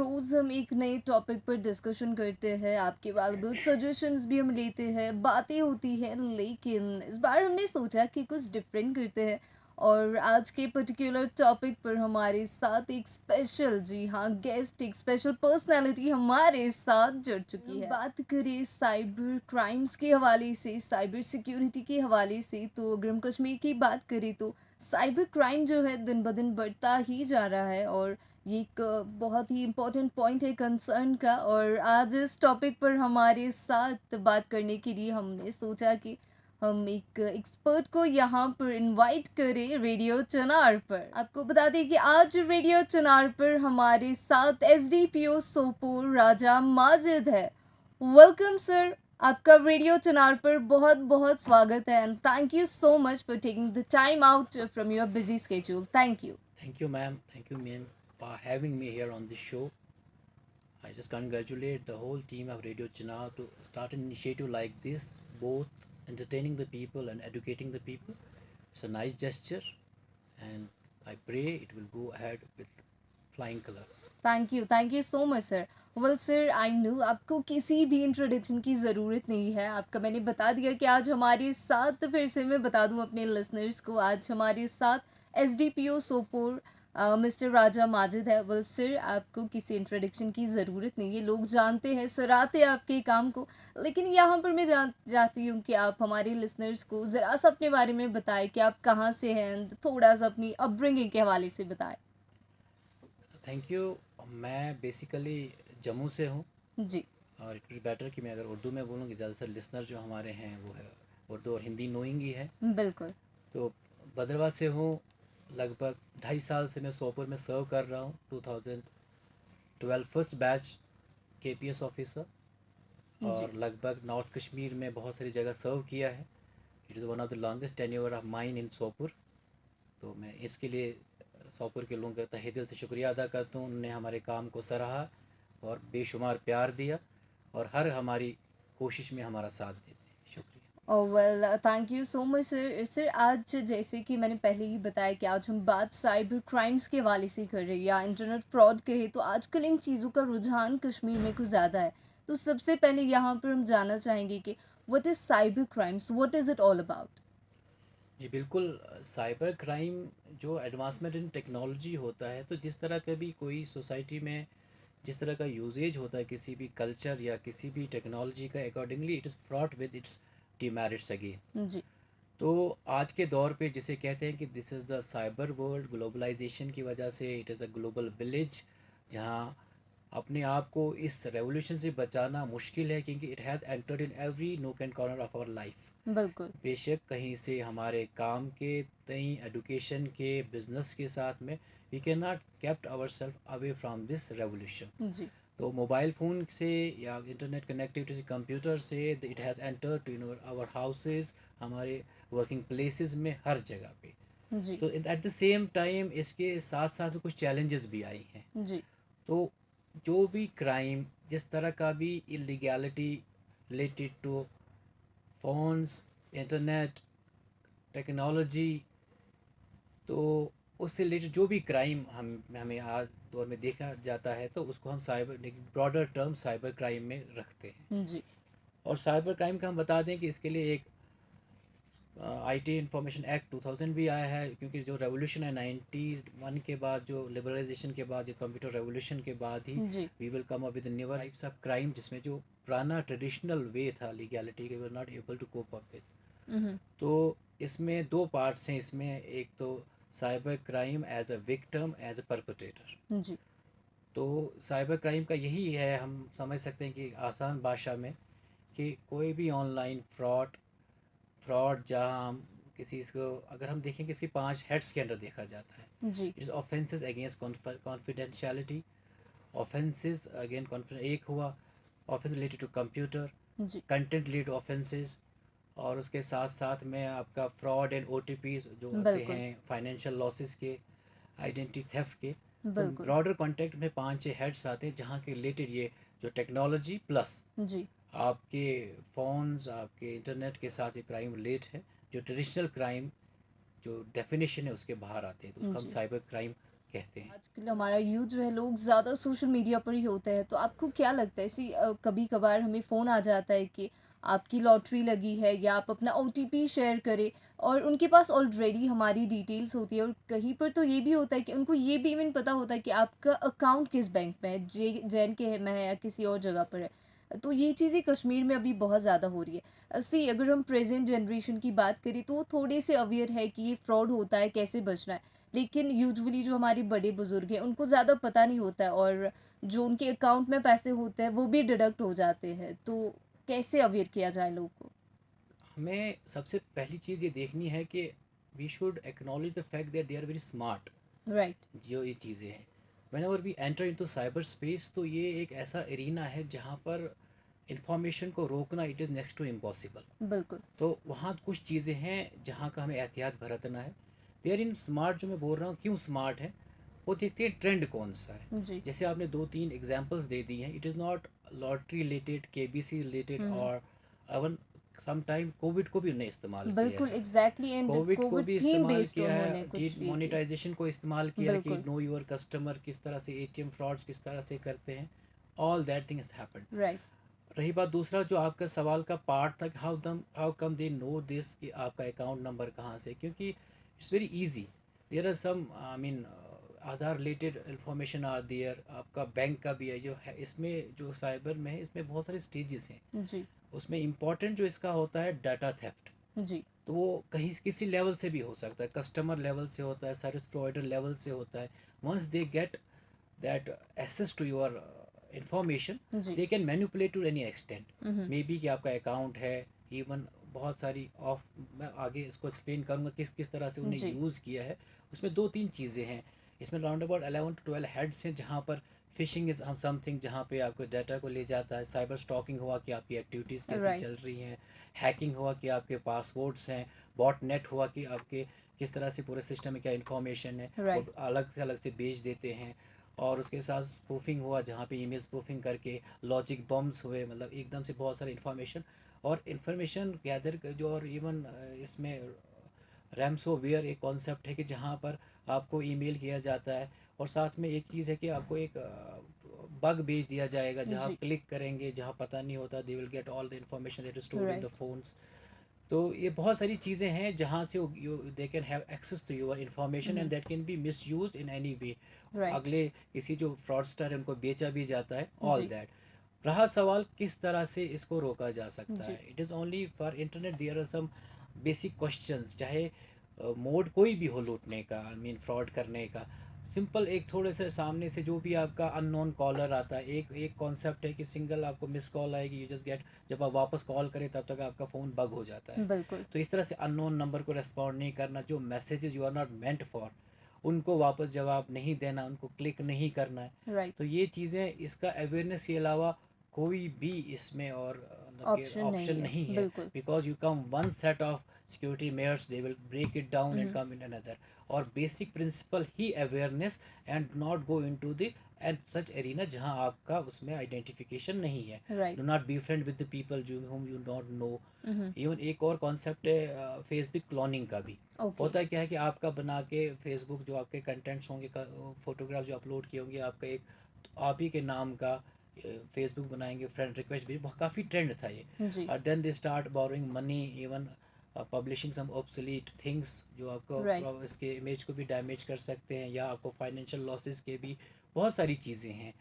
रोज़ हम एक नए टॉपिक पर डिस्कशन करते हैं, आपके वैल्यूएबल सजेशंस भी हम लेते हैं, बातें होती हैं, लेकिन इस बार हमने सोचा कि कुछ डिफरेंट करते हैं और आज के पर्टिकुलर टॉपिक पर हमारे साथ एक स्पेशल, जी हाँ, गेस्ट, एक स्पेशल पर्सनालिटी हमारे साथ जुड़ चुकी है। बात करें साइबर क्राइम्स के हवाले से, साइबर सिक्योरिटी के हवाले से, तो अगर हम कश्मीर की बात करें तो साइबर क्राइम जो है दिन ब दिन बढ़ता ही जा रहा है और ये एक बहुत ही इम्पोर्टेंट पॉइंट है कंसर्न का। और आज इस टॉपिक पर हमारे साथ बात करने के लिए हमने सोचा कि हम एक एक्सपर्ट को यहाँ पर इनवाइट करें रेडियो चनार पर। आपको बता दें कि आज रेडियो चनार पर हमारे साथ एसडीपीओ सोपोर राजा माजिद है। वेलकम सर, आपका रेडियो चनार पर बहुत बहुत स्वागत है and thank you so much for taking the time out from your busy schedule. Thank you. Thank you, ma'am. Thank you, ma'am, for having me here on this show. I just congratulate the whole team of Radio Chinnar to start an initiative like this, both entertaining the people and educating the people. It's a nice gesture, and I pray it will go ahead with flying colors. Thank you so much sir. Well sir, I know आपको किसी भी introduction की ज़रूरत नहीं है, आपका मैंने बता दिया कि आज हमारे साथ, फिर से मैं बता दूं अपने लिसनर्स को, आज हमारे साथ एसडीपीओ सोपोर मिस्टर राजा माजिद है। वेल सर, आपको किसी इंट्रोडक्शन की ज़रूरत नहीं है, लोग जानते हैं, सराहते हैं आपके काम को। लेकिन यहाँ पर मैं चाहती हूँ कि आप हमारे लिसनर्स को ज़रा सा अपने बारे में बताएं कि आप कहाँ से हैं, थोड़ा सा अपनी अपब्रिंगिंग के हवाले से बताएं। Thank you. मैं बेसिकली जम्मू से हूँ, जी। और इट इज़ बेटर कि मैं अगर उर्दू में बोलूँ कि ज़्यादातर लिसनर जो हमारे हैं वो है उर्दू और हिंदी नोइंग ही है। बिल्कुल। तो बदरवाद से हूँ। लगभग 2.5 साल से मैं सोपोर में सर्व कर रहा हूँ। 2012 फर्स्ट बैच केपीएस ऑफिसर, जी। और लगभग नॉर्थ कश्मीर में बहुत सारी जगह सर्व किया है। It is one of the longest tenure of mine in Sopore. तो मैं इसके लिए सोपुर के लोगों का तहे दिल से शुक्रिया अदा करता हूँ। उन्होंने हमारे काम को सराहा और बेशुमार प्यार दिया और हर हमारी कोशिश में हमारा साथ देते हैं। शुक्रिया। ओह well, thank you so much sir. Sir, आज जैसे कि मैंने पहले ही बताया कि आज हम बात साइबर क्राइम्स के हवाले से कर रहे हैं या इंटरनेट फ्रॉड के है, तो आजकल इन चीज़ों का रुझान कश्मीर में कुछ ज़्यादा है। तो सबसे पहले यहाँ पर हम जानना चाहेंगे कि what is cyber crimes, what is it all about. जी बिल्कुल। साइबर क्राइम जो एडवांसमेंट इन टेक्नोलॉजी होता है, तो जिस तरह का भी कोई सोसाइटी में जिस तरह का यूजेज होता है किसी भी कल्चर या किसी भी टेक्नोलॉजी का, accordingly it is fraught with its demerits again. जी। तो आज के दौर पे जिसे कहते हैं कि this is the cyber world, globalisation की वजह से it is a global village, जहाँ अपने आप को इस रेवोल्यूशन से बचाना मुश्किल है, क्योंकि it has entered in every nook and corner of our life. बिल्कुल। बेशक कहीं से हमारे काम के तई, एडुकेशन के, बिजनेस के साथ में, we can not kept our self away from this revolution. जी। तो मोबाइल फ़ोन से या इंटरनेट कनेक्टिविटी से, कंप्यूटर से, it has enter to in our houses, हमारे वर्किंग प्लेसेस में, हर जगह पे। जी। तो एट द सेम टाइम इसके साथ साथ कुछ चैलेंजेस भी आई हैं। जी। तो जो भी क्राइम, जिस तरह का भी illegality related to phones, internet, technology, तो उससे रिलेटेड जो भी क्राइम हमें आज दौर में देखा जाता है, तो उसको हम cyber, broader term cyber crime में रखते हैं। जी। और साइबर क्राइम का हम बता दें कि इसके लिए एक आईटी इंफॉर्मेशन एक्ट 2000 भी आया है, क्योंकि जो रेवोल्यूशन है 91 के बाद, जो लिबरलाइजेशन के बाद, जो कंप्यूटर रेवोल्यूशन के बाद ही जी। We will come up with newer types of crime, जिसमें जो पुराना ट्रेडिशनल वे था लीगैलिटी के, we are not able to cope up with. तो इसमें दो पार्ट्स हैं। इसमें एक तो cyber crime as a victim, as a perpetrator. जी। तो साइबर क्राइम का यही है, हम समझ सकते हैं कि आसान भाषा में, कि कोई भी ऑनलाइन फ्रॉड जहाँ हम किसी को, अगर हम देखें कि इसके 5 हेड्स के अंडर देखा जाता है। जी। इस offences against confidentiality, offences again confidence एक हुआ, ऑफेंस रिलेटेड टू कंप्यूटर, जी। कंटेंट रिलेटेड ऑफेंसेस, और उसके साथ साथ में आपका फ्रॉड एंड ओटीपी जो आते बिल्कुल। हैं फाइनेंशियल लॉसेस के, आइडेंटिटी थेफ्ट के। तो बिल्कुल। ब्रॉडर कॉन्टेक्ट में 5-6 हेड्स आते हैं, जहाँ के रिलेटेड ये जो टेक्नोलॉजी प्लस जी। आपके फ़ोन्स, आपके इंटरनेट के साथ ये क्राइम रिलेट है। जो ट्रेडिशनल क्राइम जो डेफिनेशन है उसके बाहर आते हैं, तो उसको हम जी। साइबर क्राइम कहते हैं। आजकल हमारा यूथ जो है लोग ज़्यादा सोशल मीडिया पर ही होते हैं, तो आपको क्या लगता है ऐसी कभी कभार हमें फ़ोन आ जाता है कि आपकी लॉटरी लगी है या आप अपना ओटीपी शेयर करें और उनके पास ऑलरेडी हमारी डिटेल्स होती है और कहीं पर तो ये भी होता है कि उनको ये भी इवन पता होता है कि आपका अकाउंट किस बैंक में है, जे में है या किसी और जगह पर है। तो ये चीज़ें कश्मीर में अभी बहुत ज़्यादा हो रही है। सी अगर हम प्रेजेंट जनरेशन की बात करें तो वो थोड़े से अवेयर है कि ये फ्रॉड होता है, कैसे बचना है। लेकिन यूजुअली जो हमारे बड़े बुजुर्ग हैं उनको ज़्यादा पता नहीं होता है और जो उनके अकाउंट में पैसे होते हैं वो भी डिडक्ट हो जाते हैं। तो कैसे अवेयर किया जाए लोगों को? हमें सबसे पहली चीज़ ये देखनी है कि we should acknowledge the fact that they are very smart. Right. जो ये चीज़ें हैं, whenever we enter into cyber space, तो ये एक ऐसा एरिना है जहाँ पर इंफॉर्मेशन को रोकना it is next to impossible. बिल्कुल। तो वहाँ कुछ चीज़ें हैं जहाँ का हमें एहतियात बरतना है। देयर इन स्मार्ट, जो मैं बोल रहा हूँ क्यों स्मार्ट है, वो देखते हैं ट्रेंड कौन सा है। जी। जैसे आपने 2-3 एग्जांपल्स दे दी हैं, it is not lottery related, KBC related, hmm. और इवन सम टाइम कोविड को भी उन्हें इस्तेमाल किया बिल्कुल है। एग्जैक्टली, एंड कोविड को कोविड भी थीम इस्तेमाल बेस्ड किया उन्होंने है, कुछ ये किया। मोनेटाइजेशन को इस्तेमाल किया है कि बिल्कुल। नो योर कस्टमर किस तरह से, एटीएम फ्रॉड्स किस तरह से करते हैं, all that things happened. Right. रही बात दूसरा जो आपका सवाल का पार्ट था, how come they know this, कि आपका अकाउंट नंबर कहाँ से, क्योंकि it's very easy. There are some, I mean, Aadhaar related information are there, आपका बैंक का भी है जो है इसमें, जो साइबर में है इसमें बहुत सारे स्टेजेस हैं। जी। उसमें इम्पॉर्टेंट जो इसका होता है डाटा थेफ्ट। जी। तो वो कहीं किसी लेवल से भी हो सकता है, कस्टमर लेवल से होता है, सर्विस प्रोवाइडर लेवल से होता है। Once they get that access to your information, जी। they can manipulate to any extent। Hmm. Maybe कि आपका अकाउंट है, इवन बहुत सारी ऑफ, मैं आगे इसको एक्सप्लेन करूँगा किस किस तरह से उन्हें जी। यूज़ किया है। उसमें 2-3 चीज़ें हैं। इसमें राउंड अबाउट 11 to 12 हेड्स हैं, जहाँ पर फिशिंग इज़ समथिंग, जहाँ पे आपको डाटा को ले जाता है। साइबर स्टॉकिंग हुआ कि आपकी एक्टिविटीज़ कैसी राइट। चल रही हैं। हैकिंग हुआ कि आपके पासवर्ड्स हैं। बॉट नेट हुआ कि आपके किस तरह से पूरे सिस्टम में क्या इन्फॉर्मेशन है, राइट। वो अलग से बेच देते हैं। और उसके साथ स्पूफिंग हुआ, जहाँ पे ईमेल स्पूफिंग करके लॉजिक बम्स हुए, मतलब एकदम से बहुत सारी इन्फॉर्मेशन और इन्फॉर्मेशन गैदर जो, और इवन इसमें रैमसोवेयर एक कॉन्सेप्ट है कि जहाँ पर आपको ईमेल किया जाता है और साथ में एक चीज़ है कि आपको एक बग भेज दिया जाएगा, जहाँ आप जी। क्लिक करेंगे, जहाँ पता नहीं होता, they will get all the information that is stored in the right. Phones. तो ये बहुत सारी चीज़ें हैं जहाँ से they can have access to your information and that can be misuse in any way. Right. अगले किसी जो फ्रॉडस्टर है उनको बेचा भी जाता है, ऑल जी। दैट। रहा सवाल किस तरह से इसको रोका जा सकता जी। है, it is only for internet, there are some basic questions. चाहे मोड कोई भी हो लूटने का, आई मीन फ्रॉड करने का, सिंपल एक थोड़े से सामने से जो भी आपका अननोन कॉलर आता है, एक एक कॉन्सेप्ट है कि सिंगल आपको मिस कॉल आएगी, यू जस्ट गेट, जब आप वापस कॉल करें तब तक आपका फ़ोन बग हो जाता है। बिल्कुल। तो इस तरह से अननोन नंबर को रेस्पॉन्ड नहीं करना, जो messages you are not meant for उनको वापस जवाब नहीं देना, उनको क्लिक नहीं करना है। राइट। तो ये चीज़ें, इसका अवेयरनेस के अलावा कोई भी इसमें और ऑप्शन ऑप्शन नहीं है। नहीं है। बिल्कुल। Because you come one set of security measures, they will break it down and hmm. Come in another. और बेसिक प्रिंसिपल ही awareness, and not go into the and such arena जहाँ आपका उसमें आइडेंटिफिकेशन नहीं है। Right. Do not be friend with the people जो whom you not know. Hmm. Even एक और कॉन्सेप्ट है फेसबुक क्लोनिंग का भी। ओके। होता क्या है कि आपका बना के फेसबुक, जो आपके कंटेंट्स होंगे, फोटोग्राफ जो अपलोड किए होंगे, आपका एक, तो आप ही के नाम का फेसबुक बनाएंगे, फ्रेंड रिक्वेस्ट भी, काफ़ी ट्रेंड था ये। जी। और then they start borrowing money, even publishing some obsolete things जो आपको राइट। इसके इमेज को भी डैमेज कर सकते हैं, या आपको फाइनेंशियल लॉसेस के भी बहुत सारी चीज़ें हैं।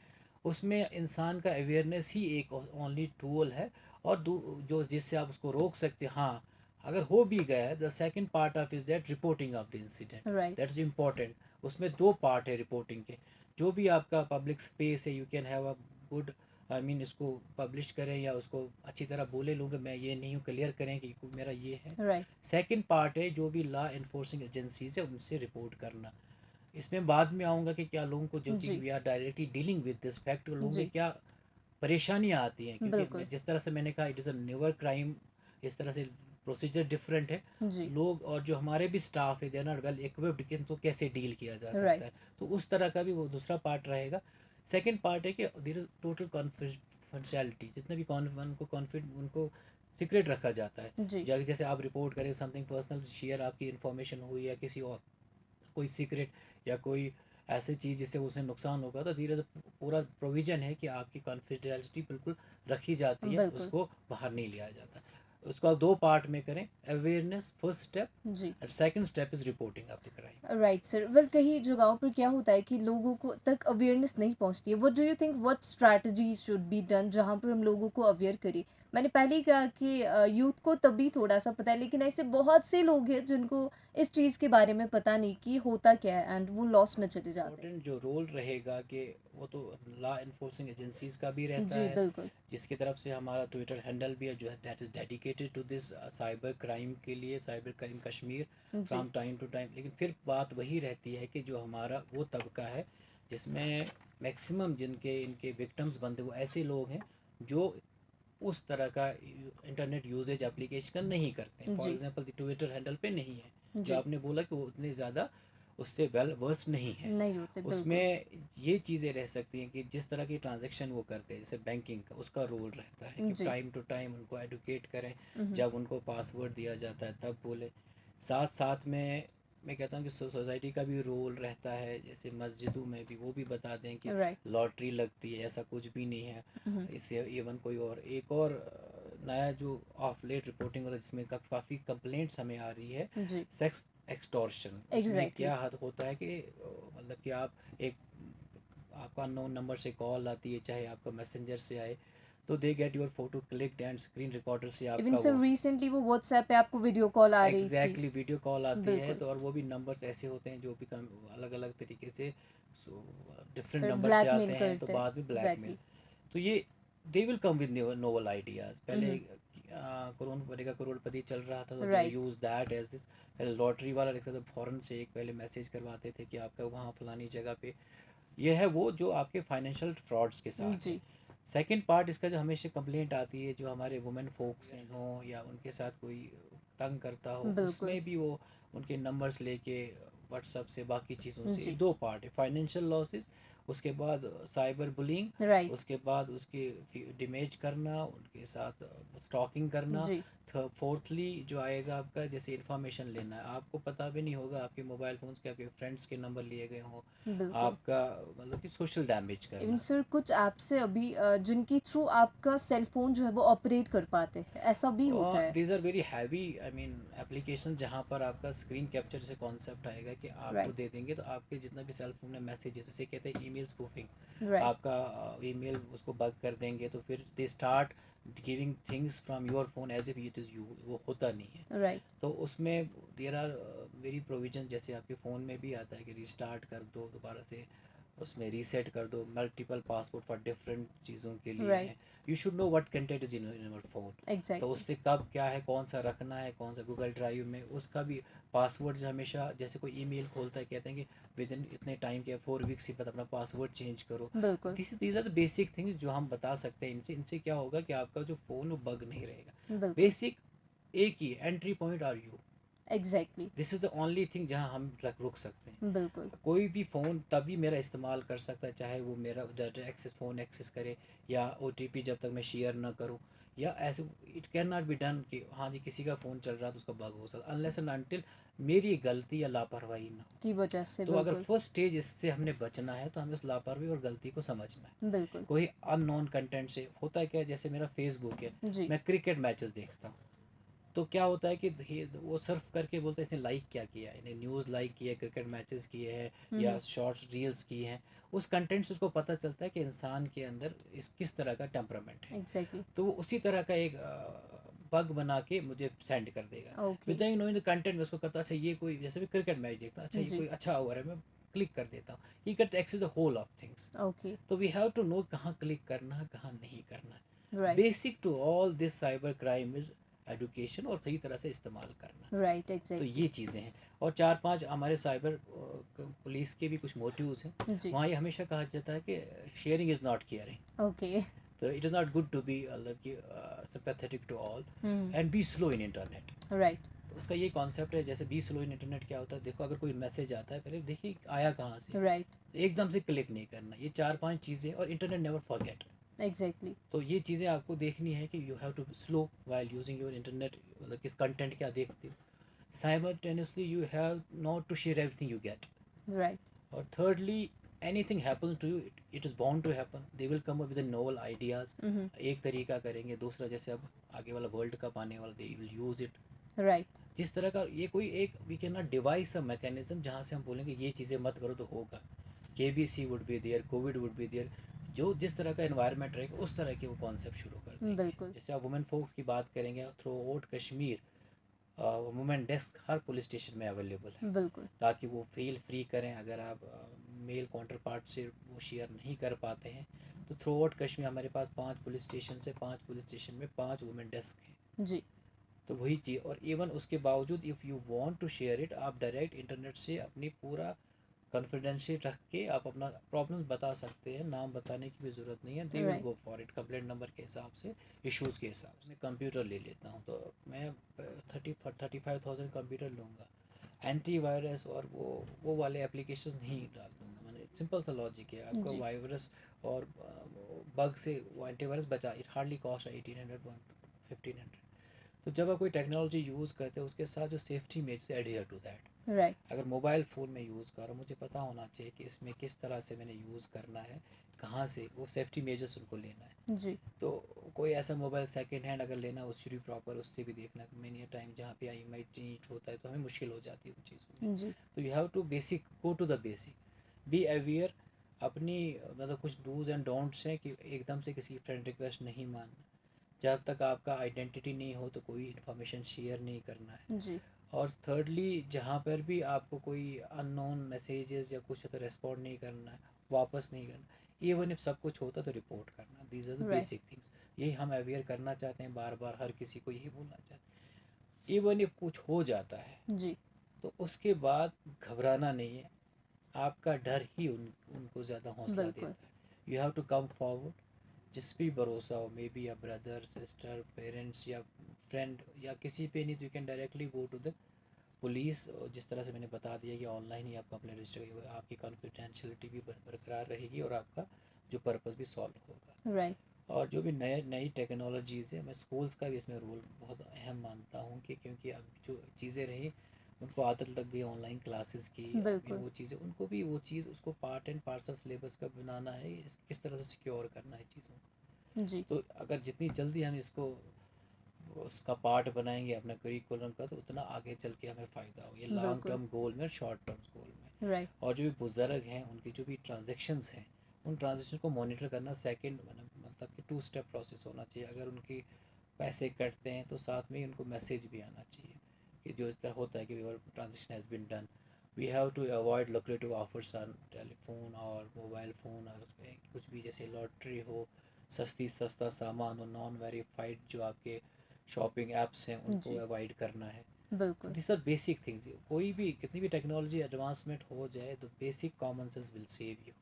उसमें इंसान का अवेयरनेस ही एक ओनली टूल है। और जो जिससे आप उसको रोक सकते हैं। हाँ, अगर हो भी गया है, the second part of is that reporting of the incident, right. That's important. उसमें 2 पार्ट है रिपोर्टिंग के। जो भी आपका पब्लिक स्पेस है, you can have a good, I mean, इसको पब्लिश करें या उसको अच्छी तरह बोले लोग, मैं ये नहीं हूँ, क्लियर करें कि मेरा ये है। राइट। सेकेंड पार्ट है जो भी लॉ इन्फोर्सिंग एजेंसीज है उनसे रिपोर्ट करना। इसमें बाद में आऊँगा कि क्या लोगों को, जो कि जी। We are directly dealing with this fact, लोगों के जी। क्या परेशानियाँ आती हैं, क्योंकि बिल्कुल। जिस तरह से मैंने कहा, it is a newer crime, इस तरह से प्रोसीजर डिफरेंट है। जी। लोग और जो हमारे भी स्टाफ है, they are not well equipped कि तो कैसे डील किया जा सकता राइट। है। तो उस तरह का भी वो दूसरा पार्ट रहेगा। सेकेंड पार्ट है कि देर इज टोटल कॉन्फिडेंशियलिटी, जितना भी उनको सीक्रेट रखा जाता है। जी। जैसे आप रिपोर्ट करें समथिंग पर्सनल, शेयर आपकी इन्फॉर्मेशन हुई या किसी और कोई सीक्रेट या कोई ऐसी चीज़ जिससे उसे नुकसान होगा, तो धीरे से पूरा प्रोविज़न है कि आपकी कॉन्फिडेंशियलिटी बिल्कुल रखी जाती है, बिल्कुल। उसको बाहर नहीं लिया जाता। उसको आप 2 पार्ट में करें, अवेयरनेस फर्स्ट स्टेप जी। And second step is reporting of the crime. Right sir. Well, कई जगहों पर क्या होता है कि लोगों को तक अवेयरनेस नहीं पहुंचती है। What do you think, what strategies should be done जहां पर हम लोगों को अवेयर करें? मैंने पहले ही कहा कि यूथ को तभी थोड़ा सा पता है, लेकिन ऐसे बहुत से लोग हैं जिनको इस चीज़ के बारे में पता नहीं कि होता क्या है, एंड वो लॉस में चले जाते इम्पोर्टेंट जो रोल रहेगा कि वो तो लॉ इन्फोर्सिंग एजेंसीज का भी हैं। रहता जी है, बिल्कुल। जिसकी तरफ से हमारा ट्विटर हैंडल भी है जो है that is dedicated to this cyber crime के लिए, साइबर क्राइम कश्मीर जी। From time to time. लेकिन फिर बात वही रहती है कि जो हमारा वो तबका है जिसमें मैक्सिमम जिनके इनके विक्टिम्स बनते वो ऐसे लोग हैं जो उस तरह का इंटरनेट यूजेज एप्लीकेशन नहीं करते हैं। फॉर जी। एग्जांपल ट्विटर हैंडल पे नहीं है, जो जी। आपने बोला कि वो उतने ज़्यादा उससे वेल वर्स नहीं है। नहीं होते बिल्कुल। उसमें ये चीज़ें रह सकती हैं कि जिस तरह की ट्रांजैक्शन वो करते हैं, जैसे बैंकिंग का, उसका रोल रहता है कि जी। टाइम टू टाइम उनको एडुकेट करें। हम्म। जब उनको पासवर्ड दिया जाता है तब बोले। साथ साथ में मैं कहता हूँ कि सोसाइटी का भी रोल रहता है, जैसे मस्जिदों में भी वो भी बता दें कि राइट। लॉटरी लगती है, ऐसा कुछ भी नहीं है। हम्म। इससे इवन कोई और एक और नया जो ऑफ लेट रिपोर्टिंग होता है जिसमें काफ़ी कंप्लेंट्स हमें आ रही है, जी। Sex extortion. उसमें एग्जैक्टली। क्या हद होता है कि मतलब कि आप एक आपका अननोन नंबर से कॉल आती है, चाहे आपका मैसेंजर से आए, तो they get your photo clicked and screen recorder से इवन आपका सर वो रिसेंटली वो व्हाट्सएप पे आपको वीडियो कॉल आ रही थी। एग्जैक्टली वीडियो कॉल आती है, बिल्कुल। तो और वो भी नंबर्स ऐसे होते हैं जो भी अलग अलग तरीके से डिफरेंट फिर नंबर से आते ब्लैकमेल हैं, तो करते हैं। बाद में ब्लैकमेल। एग्जैक्टली। तो ये they will come with novel ideas. पहले हम्म। करोड़पति का करोड़पति चल रहा था, तो they right. Use that as this. पहले लॉटरी वाला लिखता था, फ़ौरन से एक पहले मैसेज करवाते थे कि आपका वहाँ फलानी जगह पे। ये है वो जो आपके फाइनेंशियल फ्रॉड्स के साथ है। जी। सेकंड पार्ट इसका जो हमेशा कंप्लेंट आती है, जो हमारे वुमेन फोक्स हों या उनके साथ कोई तंग करता हो, बिल्कुल। उसमें भी वो उनके नंबर्स लेके व्हाट्सअप से बाकी चीज़ों से जी। दो पार्ट है, फाइनेंशियल लॉसेस, उसके बाद साइबर बुलिंग, राइट। उसके बाद उसके डिमेज करना, उनके साथ स्टॉकिंग करना। जी। फोर्थली जो आएगा आपका, जैसे इन्फॉर्मेशन लेना है, आपको पता भी नहीं होगा आपके मोबाइल फ़ोन्स के आपके फ्रेंड्स के नंबर लिए गए हों, बिल्कुल। आपका मतलब कि सोशल डैमेज इवन करना। सर कुछ ऐप्स है अभी जिनके थ्रू आपका सेल फोन जो है वो ऑपरेट कर पाते हैं, ऐसा भी होता है। These are very heavy, I mean application, जहाँ पर आपका स्क्रीन कैप्चर से कॉन्सेप्ट आएगा कि आपको राइट। दे देंगे, तो आपके जितना भी सेल फोन में मैसेजेस, जैसे कहते हैं ईमेल स्पूफिंग, राइट। आपका ईमेल उसको बग कर देंगे, तो फिर they start giving things from your phone as if it is you, वो होता नहीं है। राइट। तो उसमें देर आर वेरी प्रोविजन, जैसे आपके फ़ोन में भी आता है कि रिस्टार्ट कर दो दोबारा से, उसमें रीसेट कर दो, मल्टीपल पासवर्ड फॉर डिफरेंट चीज़ों के लिए राइट। हैं। You should know what content is in your phone. तो एग्जैक्टली। उससे कब क्या है, कौन सा रखना है, कौन सा गूगल ड्राइव में, उसका भी पासवर्ड जो हमेशा, जैसे कोई ईमेल खोलता है कहते हैं कि विद इन इतने टाइम के 4 वीक्स ही पता अपना पासवर्ड चेंज करो। बिल्कुल। These are the basic things जो हम बता सकते हैं। इनसे इनसे क्या होगा कि आपका जो फ़ोन वो बग नहीं रहेगा। बिल्कुल। बेसिक एक ही entry point are you. Exactly. This is the only thing जहाँ हम रुक सकते हैं। बिल्कुल। कोई भी फ़ोन तभी मेरा इस्तेमाल कर सकता है, चाहे वो मेरा डाटा एक्सेस फ़ोन एक्सेस करे, या OTP जब तक मैं शेयर ना करूँ, या ऐसे it can not be done कि हाँ जी किसी का फ़ोन चल रहा है तो उसका बग हो सकता, अनलेस एंड अनटिल मेरी गलती या लापरवाही ना हो। की वजह से तो अगर बिल्कुल। फर्स्ट स्टेज इससे हमने बचना है तो हमें उस लापरवाही और गलती को समझना है। बिल्कुल। कोई अननोन कंटेंट से होता है क्या, जैसे मेरा फेसबुक है, जी। मैं क्रिकेट मैचेस देखता हूँ, तो क्या होता है कि वो सर्फ करके बोलते हैं इसने लाइक क्या किया है, इन्हें न्यूज़ लाइक किया है, क्रिकेट मैचेस किए हैं, या शॉर्ट्स रील्स किए हैं। उस कंटेंट से उसको पता चलता है कि इंसान के अंदर किस तरह का टेम्परामेंट है। एग्जैक्टली। तो वो उसी तरह का एक बग बना के मुझे सेंड कर देगा okay. Without knowing the content में। उसको पता, अच्छा ये कोई, जैसे भी क्रिकेट मैच देखता, अच्छा ये जी। कोई अच्छा ओवर है, मैं क्लिक कर देता हूँ। He get access the whole of things. Okay. तो वी हैव टू नो कहाँ क्लिक करना है, कहाँ नहीं करना है। Right. Basic to all this cyber crime is education और सही तरह से इस्तेमाल करना। राइट। तो एग्जैक्टली। ये चीज़ें हैं। और 4-5 हमारे साइबर पुलिस के भी कुछ मोटिव्स हैं। जी। वहाँ ये हमेशा कहा जाता है कि sharing is not caring. Okay. तो it is not good to be मतलब कि sympathetic to all and be slow in internet. Right. तो उसका ये कॉन्सेप्ट है, जैसे बी स्लो इन इंटरनेट क्या होता है, देखो अगर कोई मैसेज आता है पहले देखिए आया कहाँ से, राइट। एकदम से क्लिक नहीं करना। ये 4-5 चीज़ें, और इंटरनेट नेवर फॉरगेट। एग्जैक्टली। तो ये चीज़ें आपको देखनी है कि you have to slow while using your internet, मतलब किस कंटेंट क्या देखते हो। Simultaneously you have not to share everything you get. Right. और thirdly, anything happens to you, it is bound to happen. They will come up with the novel ideas. Mm-hmm. एक तरीका करेंगे, दूसरा जैसे अब आगे वाला वर्ल्ड कप आने वाला, they will use it. Right. जिस तरह का ये कोई एक we can not devise a mechanism जहाँ से हम बोलेंगे ये चीज़ें मत करो तो होगा. KBC would be there, covid would be there. जो जिस तरह का एनवायरनमेंट रहेगा उस तरह के वो कॉन्सेप्ट शुरू कर देंगे. बिल्कुल. जैसे आप वुमेन फोक्स की बात करेंगे, throughout Kashmir women desk हर पुलिस स्टेशन में अवेलेबल है, बिल्कुल. ताकि वो फील फ्री करें. अगर आप मेल काउंटर पार्ट से वो शेयर नहीं कर पाते हैं तो थ्रू आउट कश्मीर हमारे पास 5 पुलिस स्टेशन से 5 पुलिस स्टेशन में 5 वुमेन डेस्क हैं. जी. तो वही चीज़. और इवन उसके बावजूद if you want to share it, आप डायरेक्ट इंटरनेट से अपनी पूरा कॉन्फिडेंशियल रख के आप अपना प्रॉब्लम्स बता सकते हैं. नाम बताने की भी ज़रूरत नहीं है. They will Right. Go for it complaint number के हिसाब से, इश्यूज़ के हिसाब से. मैं कंप्यूटर ले लेता हूँ तो मैं 35,000 कंप्यूटर लूँगा. एंटीवायरस और वो वाले एप्लीकेशन नहीं डाल दूँगा. मैंने सिंपल सा लॉजिक है. आपका जी. वायरस और बग से वो एंटीवायरस बचा, इट हार्डली कॉस्ट 1800 1500. तो जब आप कोई टेक्नोलॉजी यूज़ करते हैं उसके साथ जो safety measures adhere to that. Right. अगर मोबाइल फ़ोन में यूज़ कर रहा हूँ, मुझे पता होना चाहिए कि इसमें किस तरह से मैंने यूज़ करना है, कहाँ से वो सेफ्टी मेजर्स उनको लेना है. जी. तो कोई ऐसा मोबाइल सेकंड हैंड अगर लेना उससे भी प्रॉपर उससे भी देखना. मैनी टाइम जहाँ पे IMI चेंज होता है तो हमें मुश्किल हो जाती है उन चीज़ों में. जी. तो you have to basic go to the basic, be aware. अपनी मतलब कुछ डूज एंड डोंट्स हैं कि एकदम से किसी फ्रेंड रिक्वेस्ट नहीं मानना. जब तक आपका आइडेंटिटी नहीं हो तो कोई इन्फॉर्मेशन शेयर नहीं करना है. जी. और थर्डली, जहाँ पर भी आपको कोई अननोन मैसेजेस या कुछ तो रेस्पॉन्ड नहीं करना है, वापस नहीं करना. इवन इफ सब कुछ होता तो रिपोर्ट करना. These are the Right. Basic things. यही हम अवेयर करना चाहते हैं, बार बार हर किसी को यही बोलना चाहते हैं. इवन इफ कुछ हो जाता है जी. तो उसके बाद घबराना नहीं है. आपका डर ही उनको ज़्यादा हौसला बिल्कुल. देता है. You have to come forward. जिस भी भरोसा हो, मे बी या ब्रदर सिस्टर पेरेंट्स या फ्रेंड या किसी पे नहीं, तो you can directly go to the police. जिस तरह से मैंने बता दिया कि ऑनलाइन ही आप कंप्लेंट रजिस्टर करिए, आपकी कॉन्फिडेंशियलिटी भी बरकरार रहेगी और आपका जो पर्पस भी सॉल्व होगा. Right. और जो भी नई टेक्नोलॉजीज़ है, मैं स्कूल्स का भी इसमें रोल बहुत अहम मानता हूँ कि क्योंकि अब जो चीज़ें रही उनको आदत लग गई ऑनलाइन क्लासेस की. अभी बिल्कुल. वो चीज़ें उनको भी वो चीज़ उसको पार्ट एंड पार्सल सिलेबस का बनाना है, किस तरह से सिक्योर करना है चीज़ों को. जी. तो अगर जितनी जल्दी हम इसको उसका पार्ट बनाएंगे अपना करिकुलम का, तो उतना आगे चल के हमें फ़ायदा हो. ये लॉन्ग बिल्कुल. टर्म गोल में और शॉर्ट टर्म गोल में. Right. और जो भी बुज़ुर्ग हैं उनकी जो भी ट्रांजेक्शंस हैं, उन ट्रांजेक्शन को मॉनिटर करना सेकंड मतलब कि 2 स्टेप प्रोसेस होना चाहिए. अगर उनकी पैसे कटते हैं तो साथ में ही उनको मैसेज भी आना चाहिए कि जो इस तरह होता है कि your transaction has been done. We have to avoid lucrative offers on telephone और मोबाइल फ़ोन. और उसमें कुछ भी जैसे लॉटरी हो, सस्ता सामान हो, नॉन वेरीफाइड जो आपके शॉपिंग ऐप्स हैं उनको जी. अवॉइड करना है. बिल्कुल. This are basic things. कोई भी कितनी भी टेक्नोलॉजी एडवांसमेंट हो जाए तो basic common sense will save you.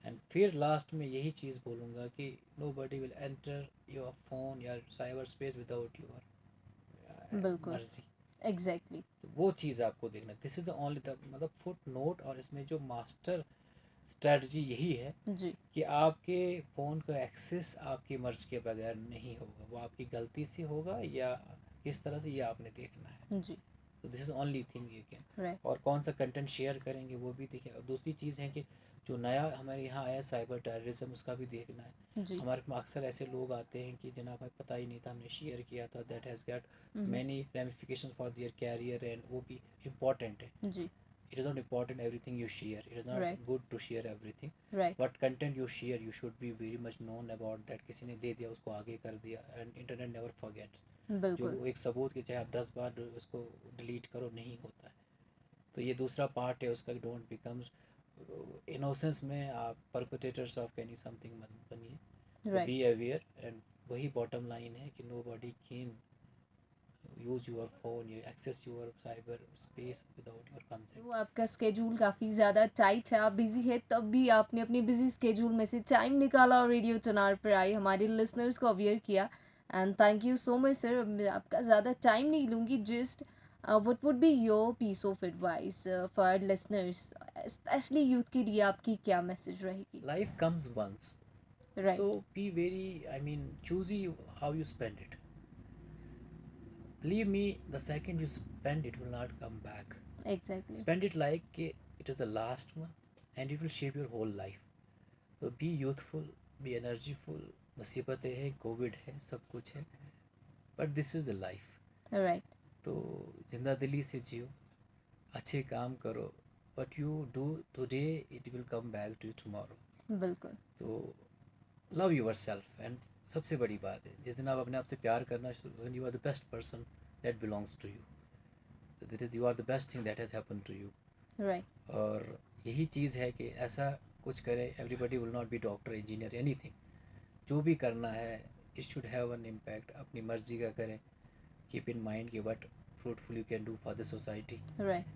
And फिर लास्ट में यही चीज़ बोलूँगा कि nobody will enter your phone या साइबर स्पेस विदाउट योर बिल्कुल. मर्जी. Exactly. तो वो चीज़ आपको देखना. This is the only the मतलब फुट नोट. और इसमें जो मास्टर स्ट्रेटजी यही है जी. कि आपके फ़ोन का एक्सेस आपकी मर्ज़ी के बगैर नहीं होगा. वो आपकी गलती से होगा या किस तरह से, ये आपने देखना है. जी. तो this is only thing you can. Right. और कौन सा कंटेंट शेयर करेंगे वो भी देखिए. और दूसरी चीज़ है कि जो नया हमारे यहाँ आया साइबर टेररिज्म, उसका भी देखना है. जी. हमारे में अक्सर ऐसे लोग आते हैं कि जिन्हें हमें पता ही नहीं था, हमने शेयर किया था. That has got many ramification for their career. And वो भी इम्पॉर्टेंट है. जी. It is not important everything you share. It is not Right. good to share everything. Right. What content you share, you should be very much known about that. किसी ने दे दिया उसको आगे कर दिया. And internet never forgets. जो बिल्कुल. एक सबूत के चाहे आप 10 बार उसको डिलीट करो नहीं होता है. तो ये दूसरा पार्ट है उसका. डोंट बिकम्स इनोसेंस में आप परपेट्रेटर्स ऑफ एनी समथिंग मत बनिए. Right. Be aware. एंड वही बॉटम लाइन है कि nobody can use your phone या access your cyber space without your consent. वो आपका स्केड्यूल काफ़ी ज़्यादा टाइट है, आप बिज़ी है, तब भी आपने अपने बिज़ी स्केड्यूल में से टाइम निकाला और रेडियो चनार पर आए, हमारे लिसनर्स को अवेयर किया. And thank you so much sir. मैं आपका ज़्यादा टाइम नहीं लूँगी. Just what would be your piece of advice for listeners, specially youth के लिए आपकी क्या मैसेज रहेगी? Life comes once. Right. So be very, I mean, choosy how you spend it. Believe me, the second you spend it will not come back. Exactly. Spend it like it is the last one. and it will shape your whole life. So be youthful, be energyful. मुसीबतें हैं, Covid है, सब कुछ है, but this is the life. Right. तो जिंदा दिली से जियो, अच्छे काम करो. What you do today it will come back to you tomorrow. बिल्कुल. तो लव यूर सेल्फ. एंड सबसे बड़ी बात है, जिस दिन आप अपने आप से प्यार करना शुरू, you are the best person that belongs to you. That is, you are the best thing that has happen to you. Right. और यही चीज़ है कि ऐसा कुछ करे. Everybody will not be doctor, engineer, anything. जो भी करना है it should have an impact. अपनी मर्जी का करें. कीप इन माइंड कि what fruitful you can do for the society. Right.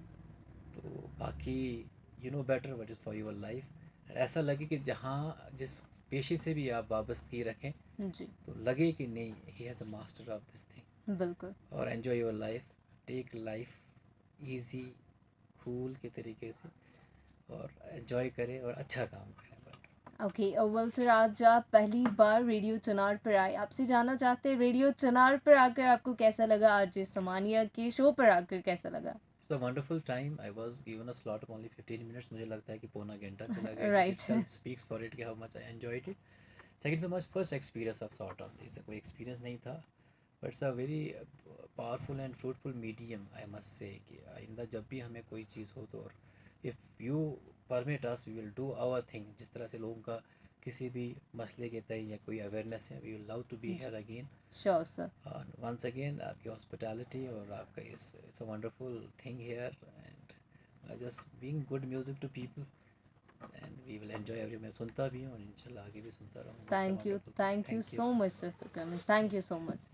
तो बाकी you know better what is for your life. ऐसा लगे कि जहाँ जिस पेशे से भी आप वाबस्तगी रखें, जी. तो लगे कि नहीं, he has a master of this thing. बिल्कुल. और enjoy your life. Take life easy, cool के तरीके से, और एन्जॉय करें और अच्छा काम करें. ओके. अव्वल सर, आज आप पहली बार रेडियो चनार पर आए. आपसे जानना चाहते हैं, रेडियो चनार पर आकर आपको कैसा लगा? आरजे समानिया के शो पर आकर कैसा लगा? It's a wonderful time. I was given a slot of only 15 minutes. मुझे लगता है कि पौना घंटा चला गया. Right. This itself speaks for it कि how much I enjoyed it. Second, so my first experience of sort of this. कोई experience नहीं था, but it's a very powerful and fruitful medium, I must say. कि आइंदा जब भी हमें कोई चीज़ हो तो, और if you permit us, we will do our thing. जिस तरह से लोगों का किसी भी मसले के तय या कोई अवेयरनेस है, we will love to be here again. Sure sir. Once again आपकी hospitality और आपका it's a wonderful thing here, and just being good music to people, and we will enjoy every. मैं सुनता भी हूँ और इंशाल्लाह आगे भी सुनता रहूँगा. Thank you. Thank you so much sir for coming. Thank you so much.